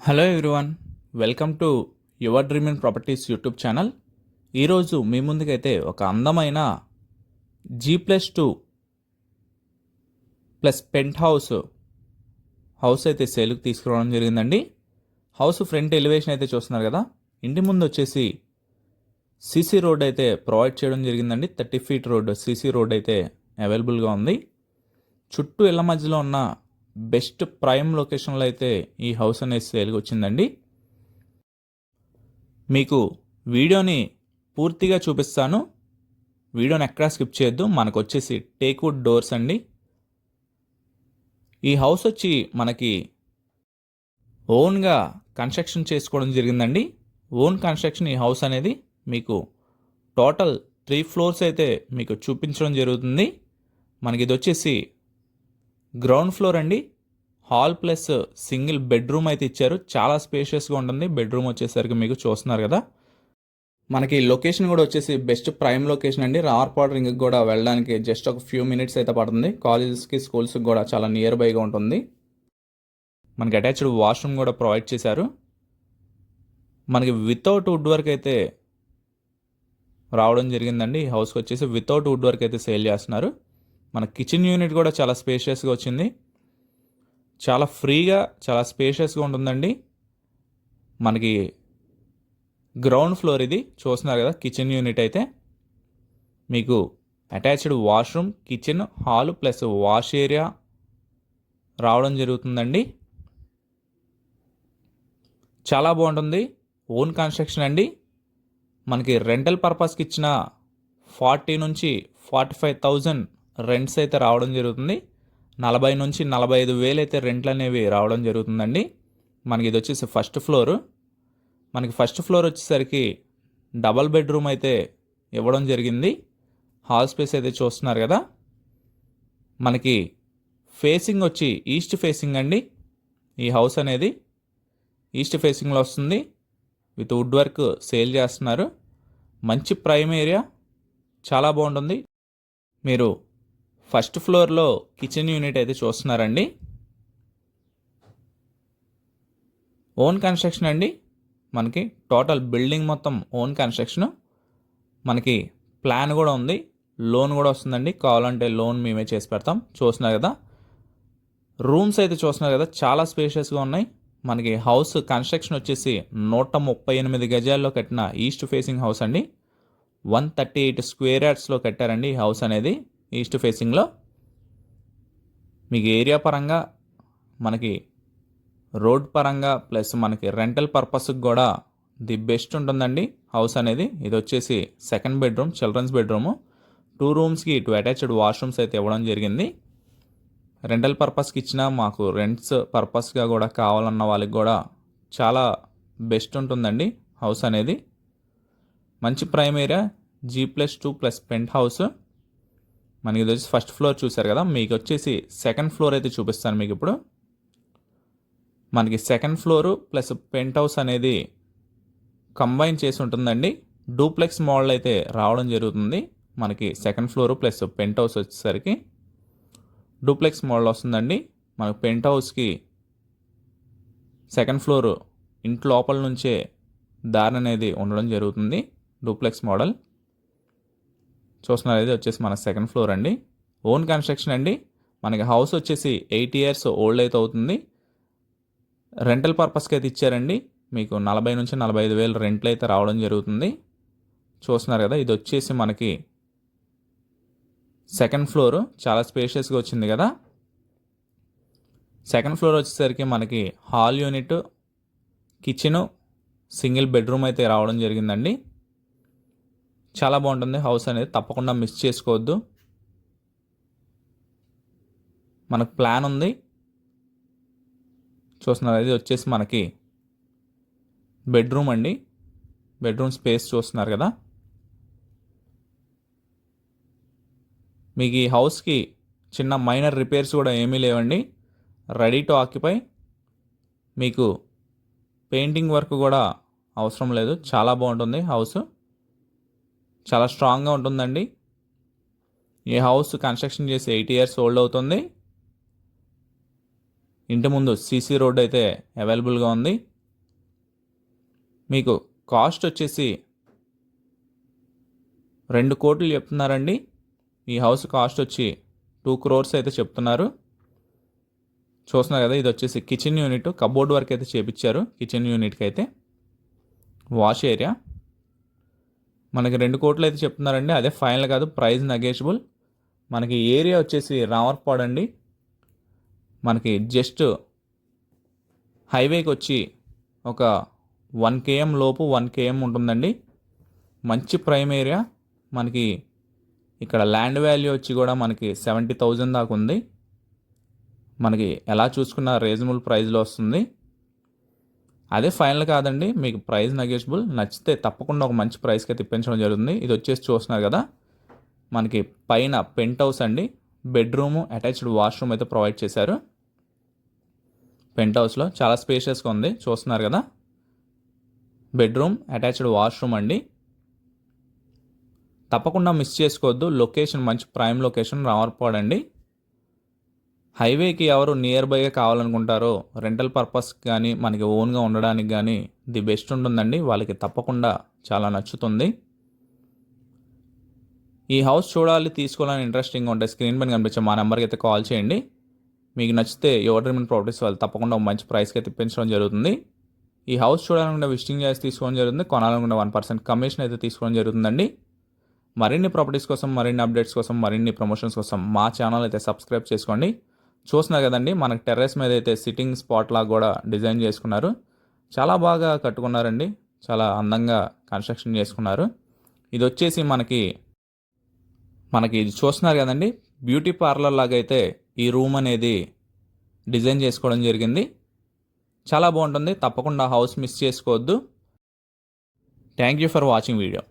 Hello everyone, welcome to your dream in properties YouTube channel. ఈరోజు మీ ముందుకైతే ఒక అందమైన G+2 ప్లస్ పెంట్ హౌస్ అయితే సేల్కి తీసుకురావడం జరిగిందండి. హౌస్ ఫ్రంట్ ఎలివేషన్ అయితే చూస్తున్నారు కదా. ఇంటి ముందు వచ్చేసి సీసీ రోడ్ అయితే ప్రొవైడ్ చేయడం జరిగిందండి. 30 ఫీట్ రోడ్ సీసీ రోడ్ అయితే అవైలబుల్గా ఉంది. చుట్టూ ఇళ్ళ మధ్యలో ఉన్న బెస్ట్ ప్రైమ్ లొకేషన్లో అయితే ఈ హౌస్ అనేది సేల్కి వచ్చిందండి. మీకు వీడియోని పూర్తిగా చూపిస్తాను. వీడియోని ఎక్కడా స్కిప్ చేయొద్దు. మనకు వచ్చేసి టేక్వుడ్ డోర్స్ అండి. ఈ హౌస్ వచ్చి మనకి ఓన్గా కన్స్ట్రక్షన్ చేసుకోవడం జరిగిందండి. ఓన్ కన్స్ట్రక్షన్ ఈ హౌస్ అనేది మీకు టోటల్ 3 ఫ్లోర్స్ అయితే మీకు చూపించడం జరుగుతుంది. మనకి ఇది వచ్చేసి గ్రౌండ్ ఫ్లోర్ అండి. హాల్ ప్లస్ సింగిల్ బెడ్రూమ్ అయితే ఇచ్చారు. చాలా స్పేషియస్గా ఉంటుంది. బెడ్రూమ్ వచ్చేసరికి మీకు చూస్తున్నారు కదా. మనకి లొకేషన్ కూడా వచ్చేసి బెస్ట్ ప్రైమ్ లొకేషన్ అండి. రావర్పాడ్ రింగ్కి కూడా వెళ్ళడానికి జస్ట్ ఒక ఫ్యూ మినిట్స్ అయితే పడుతుంది. కాలేజెస్కి స్కూల్స్కి కూడా చాలా నియర్ బైగా ఉంటుంది. మనకి అటాచ్డ్ వాష్రూమ్ కూడా ప్రొవైడ్ చేశారు. మనకి వితౌట్ వుడ్ వర్క్ అయితే రావడం జరిగిందండి. ఈ హౌస్కి వచ్చేసి వితౌట్ వుడ్ వర్క్ అయితే సేల్ చేస్తున్నారు. మన కిచెన్ యూనిట్ కూడా చాలా స్పేషియస్గా వచ్చింది. చాలా ఫ్రీగా చాలా స్పేషియస్గా ఉంటుందండి. మనకి గ్రౌండ్ ఫ్లోర్ ఇది చూస్తున్నారు కదా. కిచెన్ యూనిట్ అయితే మీకు attached washroom, kitchen, hall plus wash area రావడం జరుగుతుందండి. చాలా బాగుంటుంది. ఓన్ కన్స్ట్రక్షన్ అండి. మనకి రెంటల్ పర్పస్కి ఇచ్చిన 40 నుంచి 45,000 రెంట్స్ అయితే రావడం జరుగుతుంది. 40 నుంచి 45,000 అయితే రెంట్లు అనేవి రావడం జరుగుతుందండి. మనకి ఇది వచ్చేసి ఫస్ట్ ఫ్లోరు. మనకి ఫస్ట్ ఫ్లోర్ వచ్చేసరికి డబల్ బెడ్రూమ్ అయితే ఇవ్వడం జరిగింది. హాల్ స్పేస్ అయితే చూస్తున్నారు కదా. మనకి ఫేసింగ్ వచ్చి ఈస్ట్ ఫేసింగ్ అండి. ఈ హౌస్ అనేది ఈస్ట్ ఫేసింగ్లో వస్తుంది. విత్ వుడ్ వర్క్ సేల్ చేస్తున్నారు. మంచి ప్రైమ్ ఏరియా, చాలా బాగుంటుంది. మీరు ఫస్ట్ ఫ్లోర్లో కిచెన్ యూనిట్ అయితే చూస్తున్నారండి. ఓన్ కన్స్ట్రక్షన్ అండి. మనకి టోటల్ బిల్డింగ్ మొత్తం ఓన్ కన్స్ట్రక్షన్. మనకి ప్లాన్ కూడా ఉంది. లోన్ కూడా వస్తుందండి. కావాలంటే లోన్ మేమే చేసి పెడతాం. చూస్తున్నారు కదా. రూమ్స్ అయితే చూస్తున్నారు కదా, చాలా స్పేషియస్గా ఉన్నాయి. మనకి హౌస్ కన్స్ట్రక్షన్ వచ్చేసి 138 గజాల్లో కట్టిన ఈస్ట్ ఫేసింగ్ హౌస్ అండి. 138 స్క్వేర్ యార్డ్స్లో కట్టారండి ఈ హౌస్ అనేది ఈస్ట్ ఫేసింగ్లో. మీకు ఏరియా పరంగా, మనకి రోడ్ పరంగా ప్లస్ మనకి రెంటల్ పర్పస్కి కూడా ది బెస్ట్ ఉంటుందండి హౌస్ అనేది. ఇది వచ్చేసి సెకండ్ బెడ్రూమ్, చిల్డ్రన్స్ బెడ్రూము. 2 రూమ్స్కి 2 అటాచ్డ్ వాష్రూమ్స్ అయితే ఇవ్వడం జరిగింది. రెంటల్ పర్పస్కి ఇచ్చిన, మాకు రెంట్స్ పర్పస్గా కూడా కావాలన్న వాళ్ళకి కూడా చాలా బెస్ట్ ఉంటుందండి హౌస్ అనేది. మంచి prime area, G+2 plus pent house. మనకి ఇది వచ్చి ఫస్ట్ ఫ్లోర్ చూసారు కదా. మీకు వచ్చేసి సెకండ్ ఫ్లోర్ అయితే చూపిస్తాను మీకు ఇప్పుడు. మనకి సెకండ్ ఫ్లోరు ప్లస్ పెంట్ హౌస్ అనేది కంబైన్ చేసి ఉంటుందండి. డూప్లెక్స్ మోడల్ అయితే రావడం జరుగుతుంది. మనకి సెకండ్ ఫ్లోరు ప్లస్ పెంట్ హౌస్ వచ్చేసరికి డూప్లెక్స్ మోడల్ వస్తుందండి. మనకు పెంట్ హౌస్కి సెకండ్ ఫ్లోరు ఇంటి లోపల నుంచే దారి అనేది ఉండడం జరుగుతుంది. డూప్లెక్స్ మోడల్ చూస్తున్నారు. ఇది వచ్చేసి మన సెకండ్ ఫ్లోర్ అండి. ఓన్ కన్స్ట్రక్షన్ అండి. మనకి హౌస్ వచ్చేసి 8 ఇయర్స్ ఓల్డ్ అయితే అవుతుంది. రెంటల్ పర్పస్కి అయితే ఇచ్చారండి. మీకు 40 నుంచి 45,000 రెంట్లు అయితే రావడం జరుగుతుంది. చూస్తున్నారు కదా. ఇది వచ్చేసి మనకి సెకండ్ ఫ్లోరు. చాలా స్పేషియస్గా వచ్చింది కదా. సెకండ్ ఫ్లోర్ వచ్చేసరికి మనకి hall unit, kitchen, single bedroom అయితే రావడం జరిగిందండి. చాలా బాగుంటుంది హౌస్ అనేది. తప్పకుండా మిస్ చేసుకోవద్దు. మనకు ప్లాన్ ఉంది. చూస్తున్నారు. ఇది వచ్చేసి మనకి బెడ్రూమ్ అండి. బెడ్రూమ్ స్పేస్ చూస్తున్నారు కదా. మీకు ఈ హౌస్కి చిన్న మైనర్ రిపేర్స్ కూడా ఏమీ లేవండి. Ready to occupy. మీకు పెయింటింగ్ వర్క్ కూడా అవసరం లేదు. చాలా బాగుంటుంది హౌస్. చాలా స్ట్రాంగ్గా ఉంటుందండి. ఈ హౌస్ కన్స్ట్రక్షన్ చేసి 8 ఇయర్స్ ఓల్డ్ అవుతుంది. ఇంటి ముందు సీసీ రోడ్ అయితే అవైలబుల్గా ఉంది. మీకు కాస్ట్ వచ్చేసి 2 కోట్లు చెప్తున్నారండి. ఈ హౌస్ కాస్ట్ వచ్చి 2 crores అయితే చెప్తున్నారు. చూస్తున్నారు కదా, ఇది వచ్చేసి కిచెన్ యూనిట్, కబోర్డ్ వర్క్ అయితే చేపించారు. కిచెన్ యూనిట్కి అయితే వాష్ ఏరియా మనకి 2 కోట్లు అయితే చెప్తున్నారండి. అదే ఫైనల్ కాదు, ప్రైస్ నెగోషియబుల్. మనకి ఏరియా వచ్చేసి రామర్పాడు అండి. మనకి జస్ట్ హైవేకి వచ్చి ఒక 1 km లోపు 1 km ఉంటుందండి. మంచి ప్రైమ్ ఏరియా. మనకి ఇక్కడ ల్యాండ్ వాల్యూ వచ్చి కూడా మనకి 70,000 దాకా ఉంది. మనకి ఎలా చూసుకున్న రీజనబుల్ ప్రైస్లో వస్తుంది. అదే ఫైనల్ కాదండి, మీకు ప్రైస్ నెగోషియబుల్. నచ్చితే తప్పకుండా ఒక మంచి ప్రైస్కి అయితే ఇప్పించడం జరుగుతుంది. ఇది వచ్చేసి చూస్తున్నారు కదా, మనకి పైన పెంట్ హౌస్ అండి. బెడ్రూము అటాచ్డ్ వాష్రూమ్ అయితే ప్రొవైడ్ చేశారు. పెంట్ హౌస్లో చాలా స్పేషియస్గా ఉంది. చూస్తున్నారు కదా, బెడ్రూమ్ అటాచ్డ్ వాష్రూమ్ అండి. తప్పకుండా మిస్ చేసుకోవద్దు. లొకేషన్ మంచి ప్రైమ్ లొకేషన్, రామర్పాడు అండి. హైవేకి ఎవరు నియర్ బైగా కావాలనుకుంటారో రెంటల్ పర్పస్ కానీ మనకి ఓన్గా ఉండడానికి కానీ ది బెస్ట్ ఉంటుందండి. వాళ్ళకి తప్పకుండా చాలా నచ్చుతుంది. ఈ హౌస్ చూడాలి, తీసుకోవాలని ఇంట్రెస్టింగ్గా ఉంటే స్క్రీన్ పైన కనిపించే మా నెంబర్కి అయితే కాల్ చేయండి. మీకు నచ్చితే యువర్ డ్రీమ్ ప్రాపర్టీస్ వాళ్ళు తప్పకుండా ఒక మంచి ప్రైస్కి అయితే ఇప్పించడం జరుగుతుంది. ఈ హౌస్ చూడాలనుకుంటే విజిటింగ్ చేసి తీసుకోవడం జరుగుతుంది. కొనాలనుకుంటే 1% కమిషన్ అయితే తీసుకోవడం జరుగుతుందండి. మరిన్ని ప్రాపర్టీస్ కోసం, మరిన్ని అప్డేట్స్ కోసం, మరిన్ని ప్రమోషన్స్ కోసం మా ఛానల్ అయితే సబ్స్క్రైబ్ చేసుకోండి. చూస్తున్నారు కదండి, మనకు టెర్రస్ మీద అయితే సిట్టింగ్ స్పాట్ లాగా కూడా డిజైన్ చేసుకున్నారు. చాలా బాగా కట్టుకున్నారండి. చాలా అందంగా కన్స్ట్రక్షన్ చేసుకున్నారు. ఇది వచ్చేసి మనకి ఇది చూస్తున్నారు కదండి, బ్యూటీ పార్లర్ లాగా అయితే ఈ రూమ్ అనేది డిజైన్ చేసుకోవడం జరిగింది. చాలా బాగుంటుంది. తప్పకుండా హౌస్ మిస్ చేసుకోవద్దు. Thank you for watching video.